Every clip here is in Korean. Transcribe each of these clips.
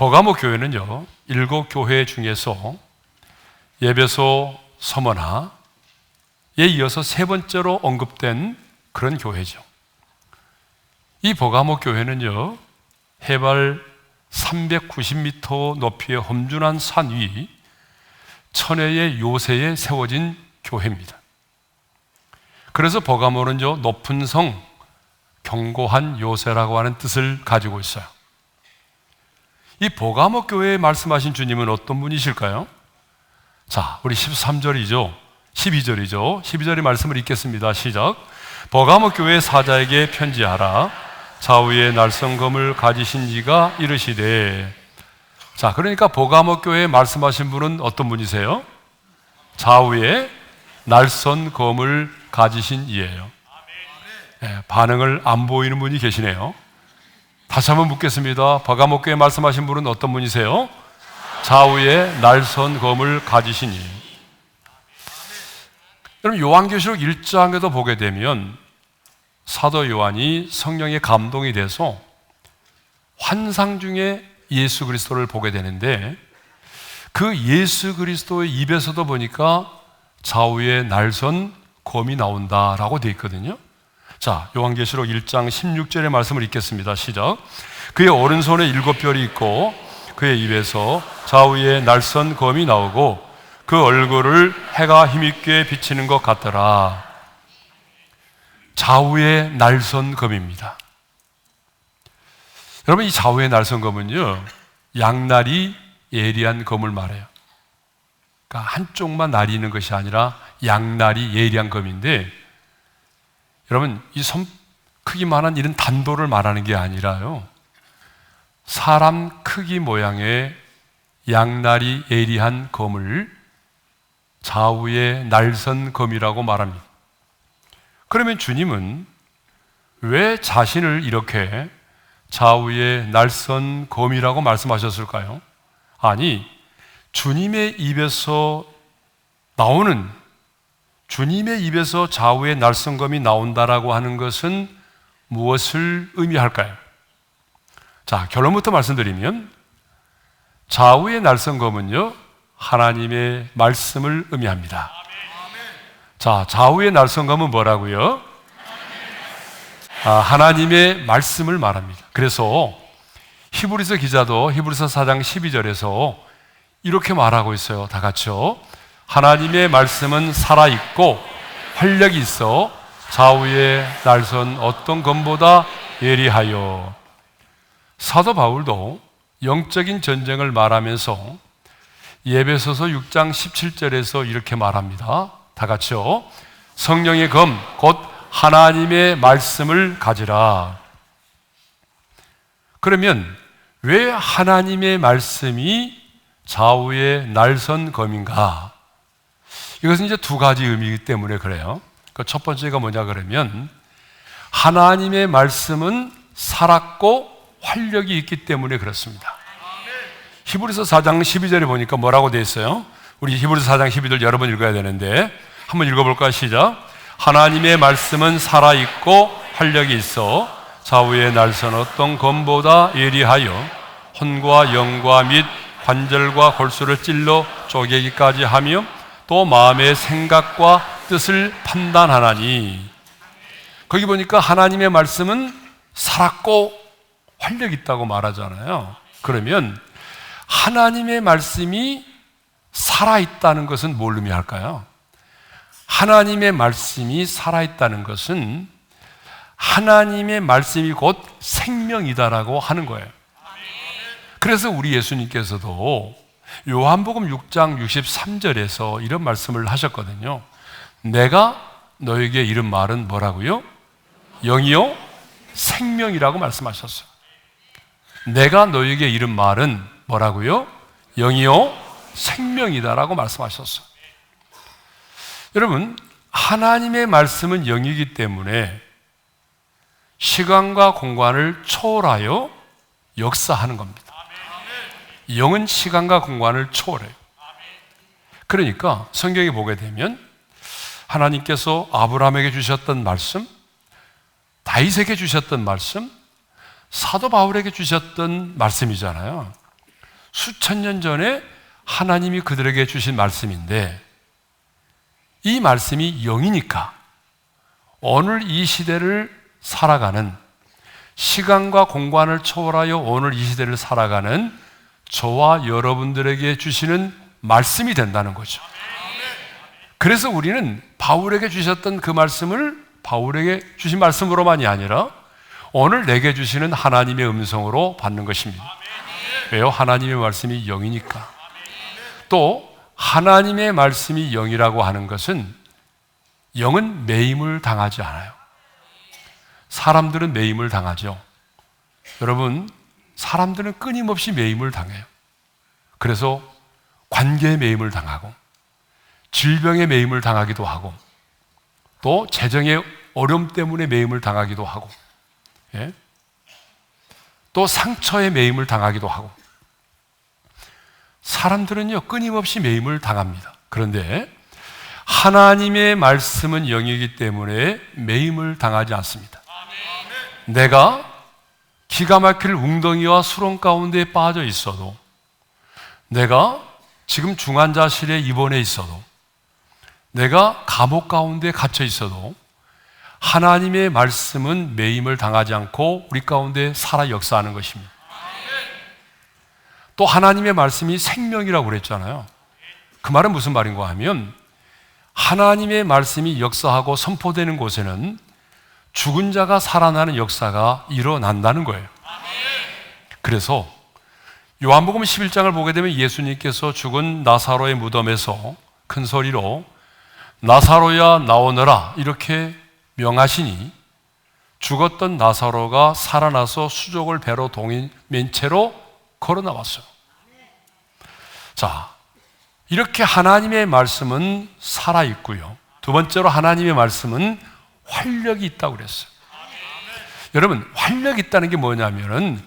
버가모 교회는요, 7교회 중에서 에베소, 서머나에 이어서 세 번째로 언급된 그런 교회죠. 이 버가모 교회는요, 해발 390m 높이의 험준한 산 위 천혜의 요새에 세워진 교회입니다. 그래서 버가모는요, 높은 성, 견고한 요새라고 하는 뜻을 가지고 있어요. 이 버가모 교회에 말씀하신 주님은 어떤 분이실까요? 자, 우리 13절이죠. 12절이죠. 12절의 말씀을 읽겠습니다. 시작. 버가모 교회 사자에게 편지하라. 좌우에 날성검을 가지신 이가 이르시되. 자, 그러니까 버가모 교회에 말씀하신 분은 어떤 분이세요? 좌우에 날선검을 가지신 이예요. 네, 반응을 안 보이는 분이 계시네요. 다시 한번 묻겠습니다. 버가모 교회에 말씀하신 분은 어떤 분이세요? 좌우에 날선검을 가지신 이. 여러분, 요한계시록 1장에도 보게 되면 사도 요한이 성령의 감동이 돼서 환상 중에 예수 그리스도를 보게 되는데, 그 예수 그리스도의 입에서도 보니까 좌우에 날선 검이 나온다라고 되어 있거든요. 자, 요한계시록 1장 16절의 말씀을 읽겠습니다. 시작. 그의 오른손에 7별이 있고 그의 입에서 좌우에 날선 검이 나오고 그 얼굴을 해가 힘있게 비치는 것 같더라. 좌우에 날선 검입니다. 여러분, 이 좌우에 날선 검은요, 양날이 예리한 검을 말해요. 그러니까 한쪽만 날이 있는 것이 아니라 양날이 예리한 검인데, 여러분, 이 손 크기만한 이런 단도를 말하는 게 아니라요, 사람 크기 모양의 양날이 예리한 검을 좌우에 날선 검이라고 말합니다. 그러면 주님은 왜 자신을 이렇게 좌우에 날선 검이라고 말씀하셨을까요? 아니, 주님의 입에서 나오는, 주님의 입에서 좌우에 날선 검이 나온다라고 하는 것은 무엇을 의미할까요? 자, 결론부터 말씀드리면 좌우의 날선 검은요, 하나님의 말씀을 의미합니다. 자, 좌우의 날선 검은 뭐라고요? 하나님의 말씀을 말합니다. 그래서 히브리서 기자도 히브리서 4장 12절에서 이렇게 말하고 있어요. 다 같이요. 하나님의 말씀은 살아있고 활력이 있어 좌우에 날선 어떤 검보다 예리하여. 사도 바울도 영적인 전쟁을 말하면서 에베소서 6장 17절에서 이렇게 말합니다. 다 같이요. 성령의 검, 곧 하나님의 말씀을 가지라. 그러면 왜 하나님의 말씀이 좌우에 날선 검인가? 이것은 이제 두 가지 의미이기 때문에 그래요. 그 첫 번째가 뭐냐 그러면, 하나님의 말씀은 살았고 활력이 있기 때문에 그렇습니다. 히브리서 4장 12절에 보니까 뭐라고 되어 있어요? 우리 히브리서 4장 12절 여러 번 읽어야 되는데 한번 읽어볼까요? 시작. 하나님의 말씀은 살아있고 활력이 있어 좌우에 날선 어떤 검보다 예리하여 혼과 영과 및 관절과 골수를 찔러 쪼개기까지 하며 또 마음의 생각과 뜻을 판단하나니. 거기 보니까 하나님의 말씀은 살았고 활력 있다고 말하잖아요. 그러면 하나님의 말씀이 살아있다는 것은 뭘 의미할까요? 하나님의 말씀이 살아있다는 것은 하나님의 말씀이 곧 생명이다라고 하는 거예요. 그래서 우리 예수님께서도 요한복음 6장 63절에서 이런 말씀을 하셨거든요. 내가 너에게 이른 말은 뭐라고요? 영이요 생명이라고 말씀하셨어요. 내가 너에게 이른 말은 뭐라고요? 영이요 생명이다라고 말씀하셨어요. 여러분, 하나님의 말씀은 영이기 때문에 시간과 공간을 초월하여 역사하는 겁니다. 영은 시간과 공간을 초월해요. 그러니까 성경에 보게 되면 하나님께서 아브라함에게 주셨던 말씀, 다윗에게 주셨던 말씀, 사도 바울에게 주셨던 말씀이잖아요. 수천 년 전에 하나님이 그들에게 주신 말씀인데, 이 말씀이 영이니까 오늘 이 시대를 살아가는, 시간과 공간을 초월하여 오늘 이 시대를 살아가는 저와 여러분들에게 주시는 말씀이 된다는 거죠. 그래서 우리는 바울에게 주셨던 그 말씀을 바울에게 주신 말씀으로만이 아니라 오늘 내게 주시는 하나님의 음성으로 받는 것입니다. 왜요? 하나님의 말씀이 영이니까. 또 하나님의 말씀이 영이라고 하는 것은, 영은 매임을 당하지 않아요. 사람들은 매임을 당하죠. 여러분, 사람들은 끊임없이 매임을 당해요. 그래서 관계의 매임을 당하고, 질병의 매임을 당하기도 하고, 또 재정의 어려움 때문에 매임을 당하기도 하고, 예? 또 상처의 매임을 당하기도 하고. 사람들은요, 끊임없이 매임을 당합니다. 그런데 하나님의 말씀은 영이기 때문에 매임을 당하지 않습니다. 내가 기가 막힐 웅덩이와 수렁 가운데 빠져 있어도, 내가 지금 중환자실에 입원해 있어도, 내가 감옥 가운데 갇혀 있어도 하나님의 말씀은 매임을 당하지 않고 우리 가운데 살아 역사하는 것입니다. 또 하나님의 말씀이 생명이라고 그랬잖아요. 그 말은 무슨 말인가 하면, 하나님의 말씀이 역사하고 선포되는 곳에는 죽은 자가 살아나는 역사가 일어난다는 거예요. 그래서 요한복음 11장을 보게 되면 예수님께서 죽은 나사로의 무덤에서 큰 소리로 나사로야 나오너라 이렇게 명하시니, 죽었던 나사로가 살아나서 수족을 배로 동인 채로 걸어 나왔어요. 자, 이렇게 하나님의 말씀은 살아있고요, 두 번째로 하나님의 말씀은 활력이 있다고 그랬어요. 여러분, 활력이 있다는 게 뭐냐면은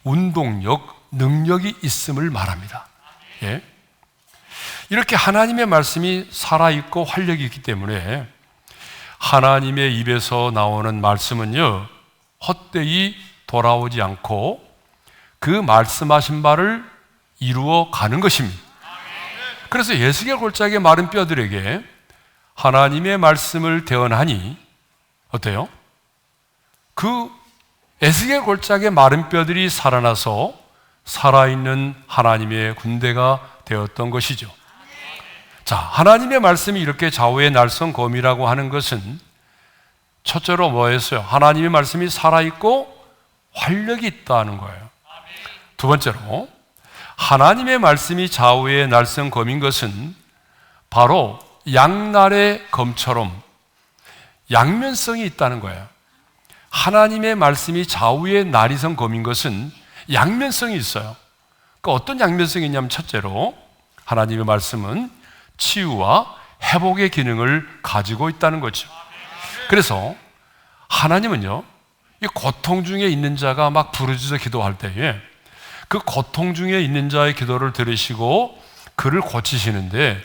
운동력, 능력이 있음을 말합니다. 예? 이렇게 하나님의 말씀이 살아있고 활력이 있기 때문에 하나님의 입에서 나오는 말씀은요, 헛되이 돌아오지 않고 그 말씀하신 바를 이루어 가는 것입니다. 그래서 에스겔 골짜기의 마른 뼈들에게 하나님의 말씀을 대언하니 어때요? 그 에스겔 골짜기의 마른 뼈들이 살아나서 살아있는 하나님의 군대가 되었던 것이죠. 자, 하나님의 말씀이 이렇게 좌우의 날성검이라고 하는 것은 첫째로 뭐였어요? 하나님의 말씀이 살아있고 활력이 있다는 거예요. 두 번째로 하나님의 말씀이 좌우의 날성검인 것은 바로 양날의 검처럼 양면성이 있다는 거예요. 하나님의 말씀이 좌우의 날이성 검인 것은 양면성이 있어요. 그러니까 어떤 양면성이 있냐면, 첫째로 하나님의 말씀은 치유와 회복의 기능을 가지고 있다는 거죠. 그래서 하나님은요, 이 고통 중에 있는 자가 막 부르짖어 기도할 때에 그 고통 중에 있는 자의 기도를 들으시고 그를 고치시는데,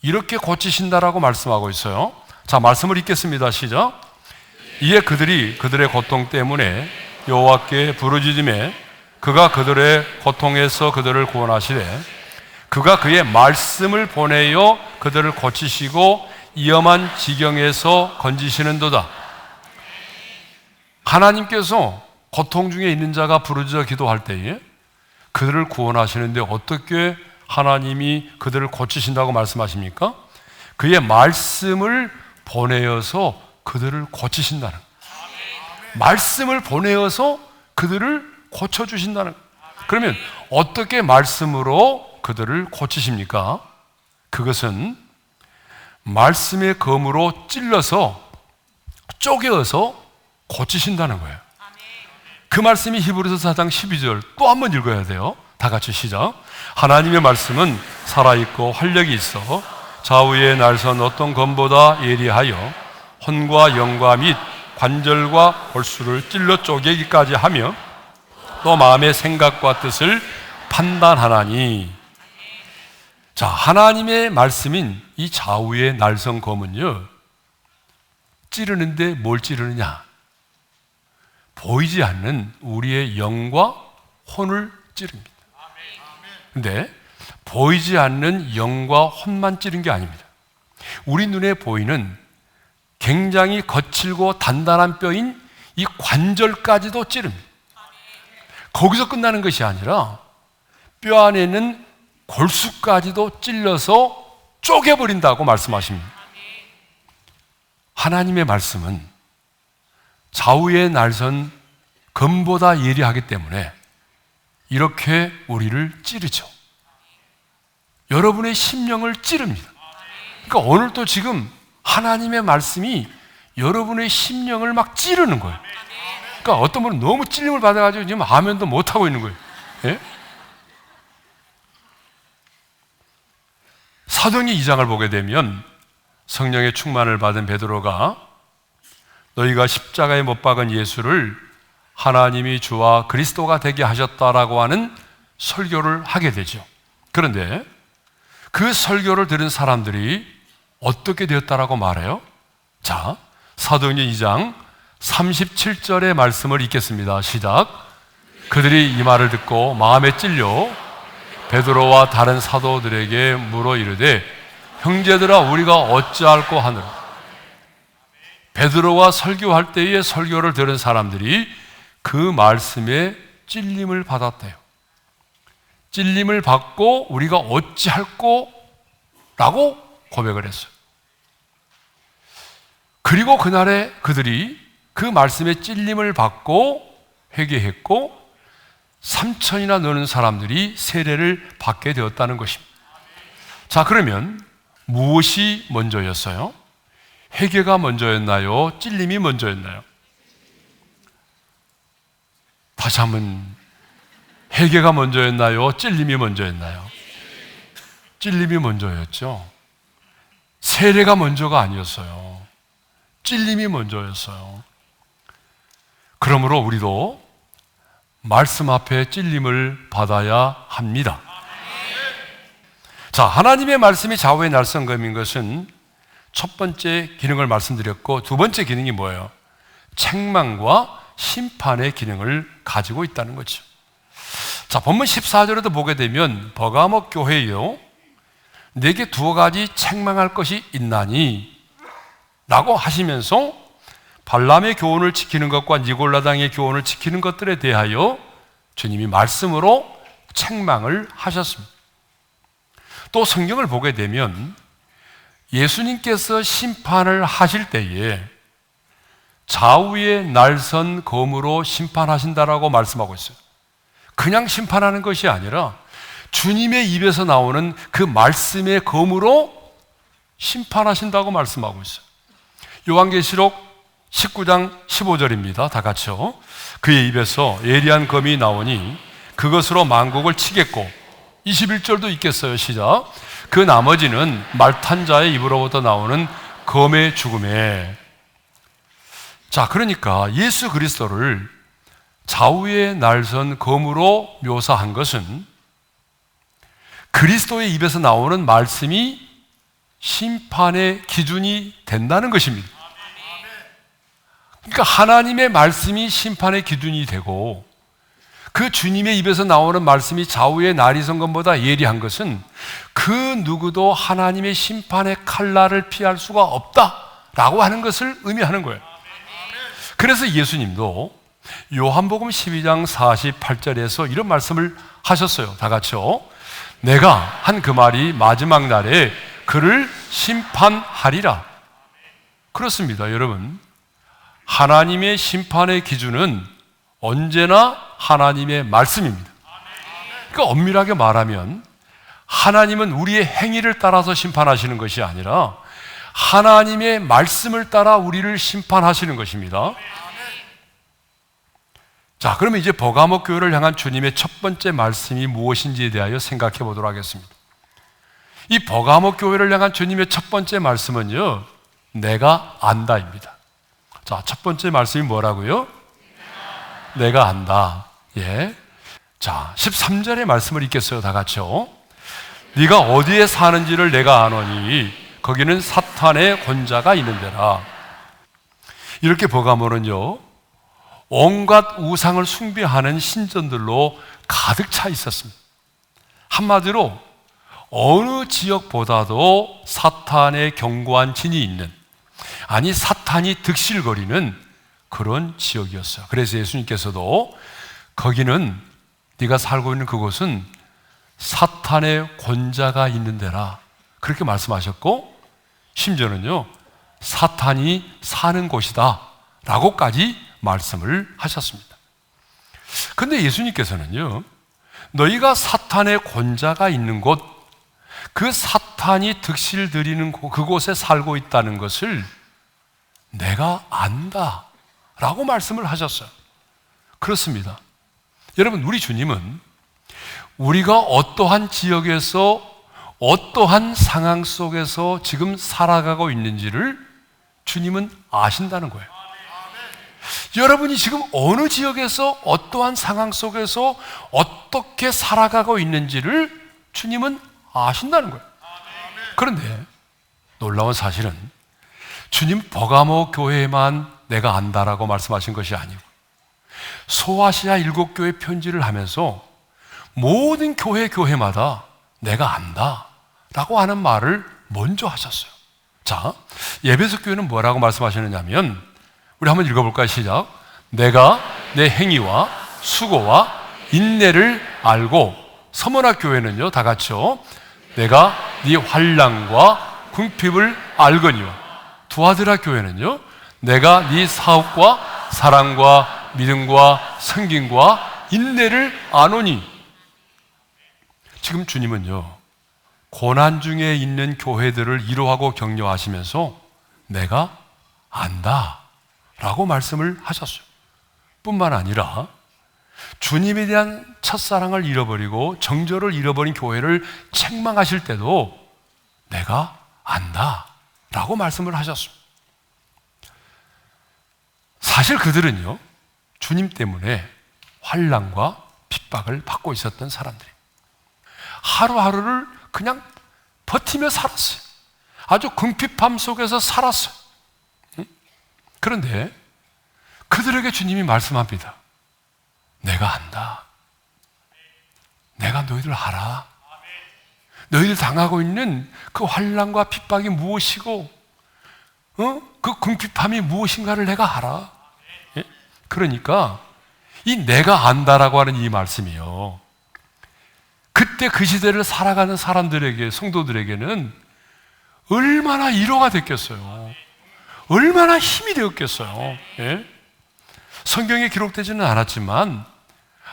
이렇게 고치신다라고 말씀하고 있어요. 자, 말씀을 읽겠습니다. 시작. 이에 그들이 그들의 고통 때문에 여호와께 부르짖음에 그가 그들의 고통에서 그들을 구원하시되 그가 그의 말씀을 보내어 그들을 고치시고 위험한 지경에서 건지시는도다. 하나님께서 고통 중에 있는 자가 부르짖어 기도할 때에 그들을 구원하시는데, 어떻게 하나님이 그들을 고치신다고 말씀하십니까? 그의 말씀을 보내어서 그들을 고치신다는, 말씀을 보내어서 그들을 고쳐주신다는. 그러면 어떻게 말씀으로 그들을 고치십니까? 그것은 말씀의 검으로 찔러서 쪼개어서 고치신다는 거예요. 그 말씀이 히브리서 4장 12절 또 한 번 읽어야 돼요. 다 같이 시작. 하나님의 말씀은 살아있고 활력이 있어 좌우의 날선 어떤 검보다 예리하여 혼과 영과 및 관절과 골수를 찔러 쪼개기까지 하며 또 마음의 생각과 뜻을 판단하나니. 자, 하나님의 말씀인 이 좌우의 날선 검은요, 찌르는데 뭘 찌르느냐? 보이지 않는 우리의 영과 혼을 찌릅니다. 근데 보이지 않는 영과 혼만 찌른 게 아닙니다. 우리 눈에 보이는 굉장히 거칠고 단단한 뼈인 이 관절까지도 찌릅니다. 거기서 끝나는 것이 아니라 뼈 안에 있는 골수까지도 찔러서 쪼개버린다고 말씀하십니다. 하나님의 말씀은 좌우의 날선 검보다 예리하기 때문에 이렇게 우리를 찌르죠. 여러분의 심령을 찌릅니다. 그러니까 오늘도 지금 하나님의 말씀이 여러분의 심령을 막 찌르는 거예요. 그러니까 어떤 분은 너무 찔림을 받아가지고 지금 아멘도 못하고 있는 거예요. 예? 사도행전 2장을 보게 되면 성령의 충만을 받은 베드로가 너희가 십자가에 못 박은 예수를 하나님이 주와 그리스도가 되게 하셨다라고 하는 설교를 하게 되죠. 그런데 그 설교를 들은 사람들이 어떻게 되었다라고 말해요? 자, 사도행전 2장 37절의 말씀을 읽겠습니다. 시작. 그들이 이 말을 듣고 마음에 찔려 베드로와 다른 사도들에게 물어 이르되 형제들아 우리가 어찌할꼬 하느라. 베드로가 설교할 때의 설교를 들은 사람들이 그 말씀에 찔림을 받았대요. 찔림을 받고 우리가 어찌할꼬 라고 고백을 했어요. 그리고 그날에 그들이 그 말씀에 찔림을 받고 회개했고 3,000이나 되는 사람들이 세례를 받게 되었다는 것입니다. 자, 그러면 무엇이 먼저였어요? 회개가 먼저였나요? 찔림이 먼저였나요? 다시 한번, 회개가 먼저였나요? 찔림이 먼저였나요? 찔림이 먼저였죠. 세례가 먼저가 아니었어요. 찔림이 먼저였어요. 그러므로 우리도 말씀 앞에 찔림을 받아야 합니다. 자, 하나님의 말씀이 좌우의 날선검인 것은 첫 번째 기능을 말씀드렸고, 두 번째 기능이 뭐예요? 책망과 심판의 기능을 가지고 있다는 거죠. 자, 본문 14절에도 보게 되면 버가모 교회요, 내게 두 가지 책망할 것이 있나니 라고 하시면서 발람의 교훈을 지키는 것과 니골라당의 교훈을 지키는 것들에 대하여 주님이 말씀으로 책망을 하셨습니다. 또 성경을 보게 되면 예수님께서 심판을 하실 때에 좌우의 날선 검으로 심판하신다라고 말씀하고 있어요. 그냥 심판하는 것이 아니라 주님의 입에서 나오는 그 말씀의 검으로 심판하신다고 말씀하고 있어요. 요한계시록 19장 15절입니다. 다 같이요. 그의 입에서 예리한 검이 나오니 그것으로 만국을 치겠고, 21절도 있겠어요. 시작. 그 나머지는 말탄 자의 입으로부터 나오는 검의 죽음에. 자, 그러니까 예수 그리스도를 좌우의 날선 검으로 묘사한 것은 그리스도의 입에서 나오는 말씀이 심판의 기준이 된다는 것입니다. 그러니까 하나님의 말씀이 심판의 기준이 되고, 그 주님의 입에서 나오는 말씀이 좌우의 나리선검보다 예리한 것은 그 누구도 하나님의 심판의 칼날을 피할 수가 없다라고 하는 것을 의미하는 거예요. 그래서 예수님도 요한복음 12장 48절에서 이런 말씀을 하셨어요. 다 같이요. 내가 한 그 말이 마지막 날에 그를 심판하리라. 그렇습니다, 여러분. 하나님의 심판의 기준은 언제나 하나님의 말씀입니다. 그러니까 엄밀하게 말하면 하나님은 우리의 행위를 따라서 심판하시는 것이 아니라 하나님의 말씀을 따라 우리를 심판하시는 것입니다. 자, 그러면 이제 버가모 교회를 향한 주님의 첫 번째 말씀이 무엇인지에 대하여 생각해 보도록 하겠습니다. 이 버가모 교회를 향한 주님의 첫 번째 말씀은요, 내가 안다입니다. 자, 첫 번째 말씀이 뭐라고요? 내가 안다. 예. 자, 13절의 말씀을 읽겠어요. 다 같이요. 네가 어디에 사는지를 내가 아노니 거기는 사탄의 권자가 있는 데라. 이렇게 버가모는요, 온갖 우상을 숭배하는 신전들로 가득 차 있었습니다. 한마디로 어느 지역보다도 사탄의 견고한 진이 있는, 아니 사탄이 득실거리는 그런 지역이었어요. 그래서 예수님께서도 거기는, 네가 살고 있는 그곳은 사탄의 권자가 있는 데라 그렇게 말씀하셨고, 심지어는요 사탄이 사는 곳이다 라고까지 말씀을 하셨습니다. 그런데 예수님께서는요, 너희가 사탄의 권자가 있는 곳, 그 사탄이 득실 들이는 그곳에 살고 있다는 것을 내가 안다 라고 말씀을 하셨어요. 그렇습니다. 여러분, 우리 주님은 우리가 어떠한 지역에서 어떠한 상황 속에서 지금 살아가고 있는지를 주님은 아신다는 거예요. 여러분이 지금 어느 지역에서 어떠한 상황 속에서 어떻게 살아가고 있는지를 주님은 아신다는 거예요. 그런데 놀라운 사실은 주님 버가모 교회에만 내가 안다라고 말씀하신 것이 아니고, 소아시아 7교회 편지를 하면서 모든 교회마다 내가 안다라고 하는 말을 먼저 하셨어요. 자, 에베소 교회는 뭐라고 말씀하시느냐면, 우리 한번 읽어볼까요? 시작. 내가 내 행위와 수고와 인내를 알고. 서머나 교회는요, 다 같이요. 내가 네 환난과 궁핍을 알거니와. 두아드라 교회는요, 내가 네 사업과 사랑과 믿음과 섬김과 인내를 아노니. 지금 주님은요, 고난 중에 있는 교회들을 위로하고 격려하시면서 내가 안다 라고 말씀을 하셨어요. 뿐만 아니라 주님에 대한 첫사랑을 잃어버리고 정절을 잃어버린 교회를 책망하실 때도 내가 안다 라고 말씀을 하셨어요. 사실 그들은요, 주님 때문에 환난과 핍박을 받고 있었던 사람들이에요. 하루하루를 그냥 버티며 살았어요. 아주 궁핍함 속에서 살았어요. 그런데 그들에게 주님이 말씀합니다. 내가 안다. 내가 너희들 알아. 너희들 당하고 있는 그 환난과 핍박이 무엇이고, 그 궁핍함이 무엇인가를 내가 알아. 예? 그러니까 이 내가 안다라고 하는 이 말씀이요, 그때 그 시대를 살아가는 사람들에게, 성도들에게는 얼마나 위로가 됐겠어요. 얼마나 힘이 되었겠어요. 예? 성경에 기록되지는 않았지만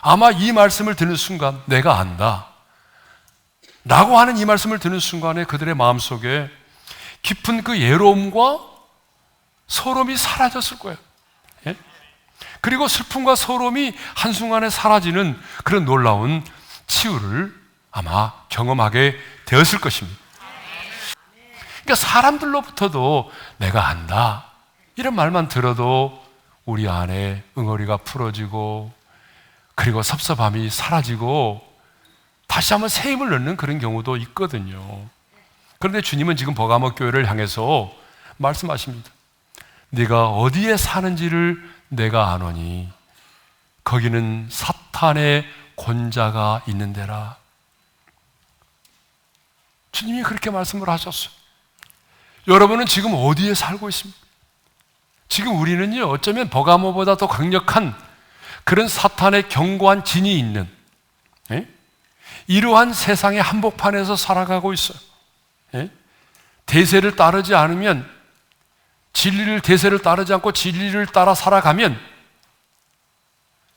아마 이 말씀을 듣는 순간 내가 안다 라고 하는 이 말씀을 듣는 순간에 그들의 마음속에 깊은 그 외로움과 서러움이 사라졌을 거예요. 예? 그리고 슬픔과 서러움이 한순간에 사라지는 그런 놀라운 치유를 아마 경험하게 되었을 것입니다. 그러니까 사람들로부터도 내가 안다 이런 말만 들어도 우리 안에 응어리가 풀어지고, 그리고 섭섭함이 사라지고 다시 한번 새 힘을 넣는 그런 경우도 있거든요. 그런데 주님은 지금 버가모 교회를 향해서 말씀하십니다. 네가 어디에 사는지를 내가 아노니 거기는 사탄의 권자가 있는 데라. 주님이 그렇게 말씀을 하셨어요. 여러분은 지금 어디에 살고 있습니까? 지금 우리는요, 어쩌면 버가모보다 더 강력한 그런 사탄의 견고한 진이 있는, 예? 이러한 세상의 한복판에서 살아가고 있어요. 예? 대세를 따르지 않으면, 대세를 따르지 않고 진리를 따라 살아가면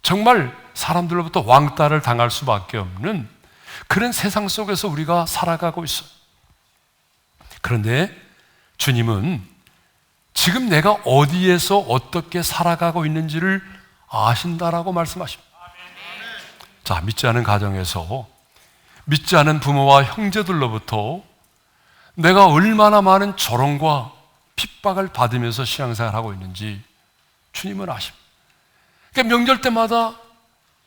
정말 사람들로부터 왕따를 당할 수밖에 없는 그런 세상 속에서 우리가 살아가고 있어요. 그런데 주님은 지금 내가 어디에서 어떻게 살아가고 있는지를 아신다라고 말씀하십니다. 자, 믿지 않은 가정에서 믿지 않은 부모와 형제들로부터 내가 얼마나 많은 조롱과 핍박을 받으면서 신앙생활을 하고 있는지 주님은 아십니다. 그러니까 명절 때마다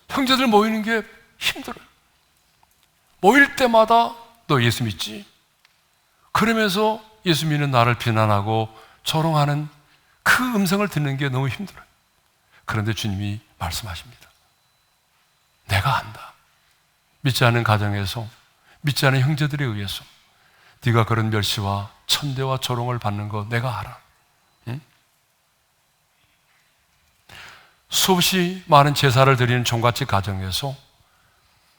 형제들 모이는 게 힘들어요. 모일 때마다 너 예수 믿지? 그러면서 예수 믿는 나를 비난하고 조롱하는 그 음성을 듣는 게 너무 힘들어요. 그런데 주님이 말씀하십니다. 내가 안다. 믿지 않는 가정에서 믿지 않은 형제들에 의해서 네가 그런 멸시와 천대와 조롱을 받는 거 내가 알아. 응? 수없이 많은 제사를 드리는 종갓집 가정에서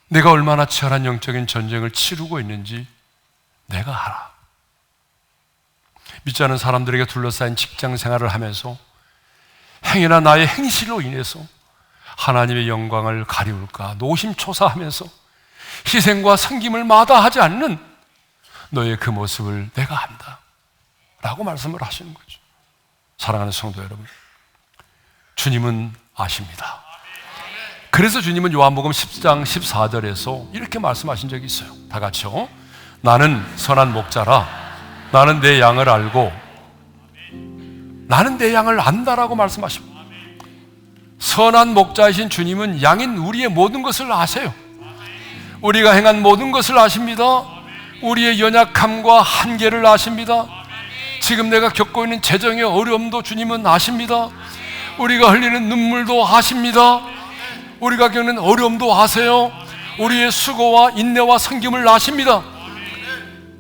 내가 얼마나 치열한 영적인 전쟁을 치르고 있는지 내가 알아. 믿지 않은 사람들에게 둘러싸인 직장 생활을 하면서 행위나 나의 행실로 인해서 하나님의 영광을 가리울까 노심초사하면서 희생과 섬김을 마다하지 않는 너의 그 모습을 내가 안다 라고 말씀을 하시는 거죠. 사랑하는 성도 여러분, 주님은 아십니다. 그래서 주님은 요한복음 10장 14절에서 이렇게 말씀하신 적이 있어요. 다 같이요. 나는 선한 목자라 나는 내 양을 알고 나는 내 양을 안다라고 말씀하십니다. 선한 목자이신 주님은 양인 우리의 모든 것을 아세요. 우리가 행한 모든 것을 아십니다. 우리의 연약함과 한계를 아십니다. 지금 내가 겪고 있는 재정의 어려움도 주님은 아십니다. 우리가 흘리는 눈물도 아십니다. 우리가 겪는 어려움도 아세요. 우리의 수고와 인내와 섬김을 아십니다.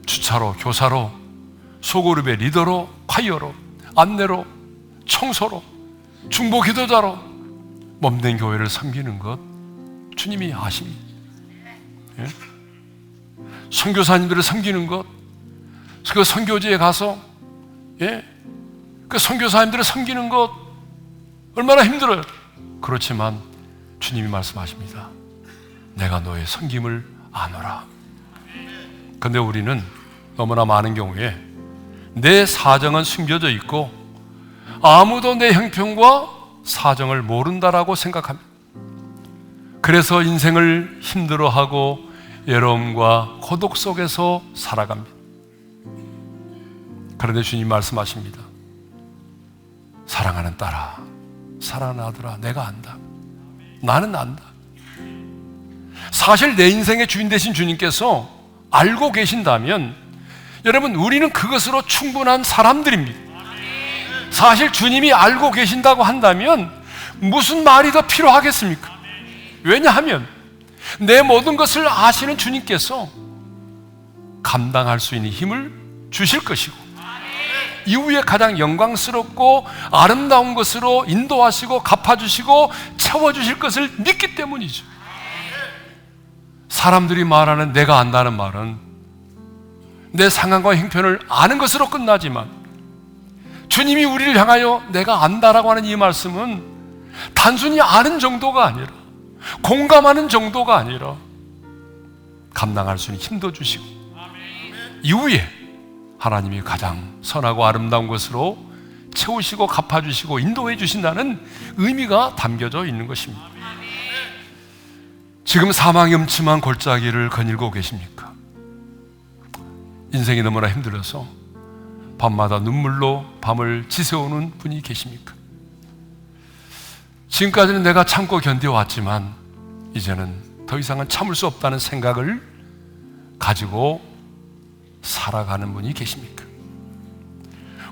주차로, 교사로, 소그룹의 리더로, 콰이어로, 안내로, 청소로, 중보 기도자로 몸된 교회를 섬기는 것 주님이 아십니다. 예? 선교사님들을 섬기는 것, 그 선교지에 가서 그 선교사님들을 섬기는 것 얼마나 힘들어요. 그렇지만 주님이 말씀하십니다. 내가 너의 섬김을 아노라. 그런데 우리는 너무나 많은 경우에 내 사정은 숨겨져 있고 아무도 내 형편과 사정을 모른다라고 생각합니다. 그래서 인생을 힘들어하고 외로움과 고독 속에서 살아갑니다. 그런데 주님 말씀하십니다. 사랑하는 딸아, 사랑하는 아들아, 내가 안다. 나는 안다. 사실 내 인생의 주인 되신 주님께서 알고 계신다면 여러분, 우리는 그것으로 충분한 사람들입니다. 사실 주님이 알고 계신다고 한다면 무슨 말이 더 필요하겠습니까? 왜냐하면 내 모든 것을 아시는 주님께서 감당할 수 있는 힘을 주실 것이고 이후에 가장 영광스럽고 아름다운 것으로 인도하시고 갚아주시고 채워주실 것을 믿기 때문이죠. 사람들이 말하는 내가 안다는 말은 내 상황과 형편을 아는 것으로 끝나지만 주님이 우리를 향하여 내가 안다라고 하는 이 말씀은 단순히 아는 정도가 아니라 공감하는 정도가 아니라 감당할 수 있는 힘도 주시고 이후에 하나님이 가장 선하고 아름다운 것으로 채우시고 갚아주시고 인도해 주신다는 의미가 담겨져 있는 것입니다. 지금 사망의 음침한 골짜기를 거닐고 계십니까? 인생이 너무나 힘들어서 밤마다 눈물로 밤을 지새우는 분이 계십니까? 지금까지는 내가 참고 견뎌왔지만 이제는 더 이상은 참을 수 없다는 생각을 가지고 살아가는 분이 계십니까?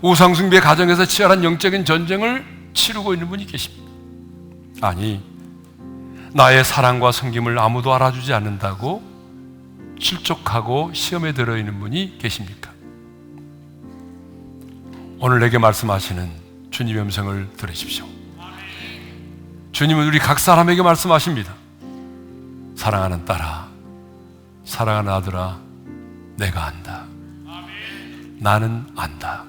우상숭배 가정에서 치열한 영적인 전쟁을 치르고 있는 분이 계십니까? 아니, 나의 사랑과 섬김을 아무도 알아주지 않는다고 실족하고 시험에 들어있는 분이 계십니까? 오늘 내게 말씀하시는 주님의 음성을 들으십시오. 주님은 우리 각 사람에게 말씀하십니다. 사랑하는 딸아, 사랑하는 아들아, 내가 안다. 나는 안다.